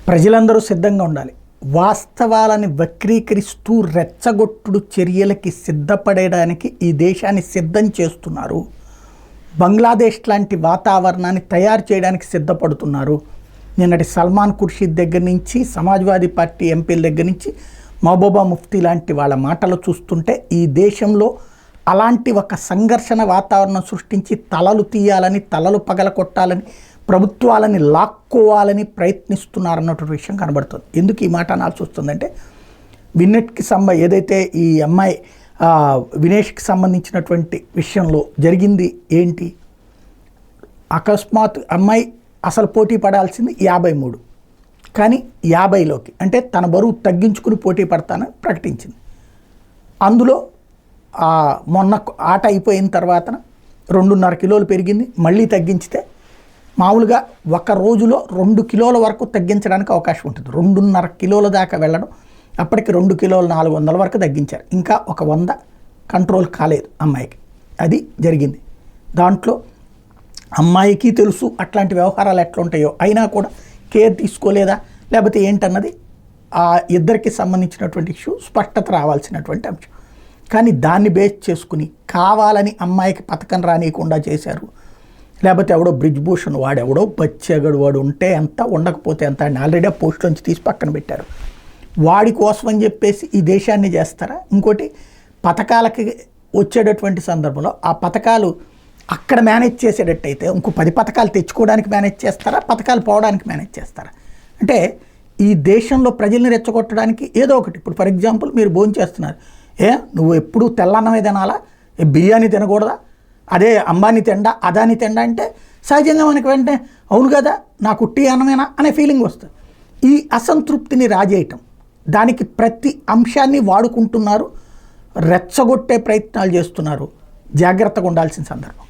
ప్రజలందరూ సిద్ధంగా ఉండాలి. వాస్తవాలను వక్రీకరిస్తూ రెచ్చగొట్టుడు చర్యలకి సిద్ధపడేయడానికి ఈ దేశాన్ని సిద్ధం చేస్తున్నారు. బంగ్లాదేశ్ లాంటి వాతావరణాన్ని తయారు చేయడానికి సిద్ధపడుతున్నారు. నిన్నటి సల్మాన్ ఖుర్షీద్ దగ్గర నుంచి, సమాజ్వాదీ పార్టీ ఎంపీల దగ్గర నుంచి, మహబూబా ముఫ్తీ లాంటి వాళ్ళ మాటలు చూస్తుంటే ఈ దేశంలో అలాంటి ఒక సంఘర్షణ వాతావరణం సృష్టించి తలలు తీయాలని, తలలు పగలకొట్టాలని, ప్రభుత్వాలని లాక్కోవాలని ప్రయత్నిస్తున్నారన్నటువంటి విషయం కనబడుతుంది. ఎందుకు ఈ మాట అనాల్సి వస్తుందంటే, వినెట్కి ఏదైతే ఈ అమ్మాయి వినేష్కి సంబంధించినటువంటి విషయంలో జరిగింది ఏంటి, అకస్మాత్ అమ్మాయి అసలు పోటీ పడాల్సింది 53, కానీ 50లోకి అంటే తన బరువు తగ్గించుకుని పోటీ పడతానని ప్రకటించింది. అందులో మొన్న ఆట అయిపోయిన తర్వాత 2.5 కిలోలు పెరిగింది. మళ్ళీ తగ్గించితే మామూలుగా ఒక రోజులో 2 కిలోల వరకు తగ్గించడానికి అవకాశం ఉంటుంది. 2.5 కిలోల దాకా వెళ్ళడం, అప్పటికి 2 కిలోలు 400 వరకు తగ్గించారు. ఇంకా ఒక 100 కంట్రోల్ కాలేదు అమ్మాయికి. అది జరిగింది. దాంట్లో అమ్మాయికి తెలుసు అట్లాంటి వ్యవహారాలు ఎట్లా ఉంటాయో, అయినా కూడా కేర్ తీసుకోలేదా లేకపోతే ఏంటన్నది ఆ ఇద్దరికి సంబంధించినటువంటి ఇష్యూ, స్పష్టత రావాల్సినటువంటి అంశం. కానీ దాన్ని బేస్ చేసుకుని కావాలని అమ్మాయికి పథకం రానియకుండా చేశారు. లేకపోతే ఎవడో బ్రిజ్భూషణ్ వాడెవడో బచ్చేగడు వాడు ఉంటే ఎంత, ఉండకపోతే ఎంత అని ఆల్రెడీ ఆ పోస్టులోంచి తీసి పక్కన పెట్టారు. వాడి కోసం అని చెప్పేసి ఈ దేశాన్ని చేస్తారా? ఇంకోటి, పథకాలకి వచ్చేటటువంటి సందర్భంలో ఆ పథకాలు అక్కడ మేనేజ్ చేసేటట్టయితే ఇంకో 10 పథకాలు తెచ్చుకోవడానికి మేనేజ్ చేస్తారా, పథకాలు పోవడానికి మేనేజ్ చేస్తారా? అంటే ఈ దేశంలో ప్రజల్ని రెచ్చగొట్టడానికి ఏదో ఒకటి. ఇప్పుడు ఫర్ ఎగ్జాంపుల్ మీరు భోజనం చేస్తున్నారు, నువ్వు ఎప్పుడు తెల్లన్నమే తినాలా, బిర్యానీ తినకూడదా, అదే అంబానీ తిండా అదాని తిండా అంటే సహజంగా మనకి వెంటనే అవును కదా నాకు ఉట్టి అన్నమేనా అనే ఫీలింగ్ వస్తుంది. ఈ అసంతృప్తిని రాజేయటం, దానికి ప్రతి అంశాన్ని వాడుకుంటున్నారు, రెచ్చగొట్టే ప్రయత్నాలు చేస్తున్నారు. జాగ్రత్తగా ఉండాల్సిన సందర్భం.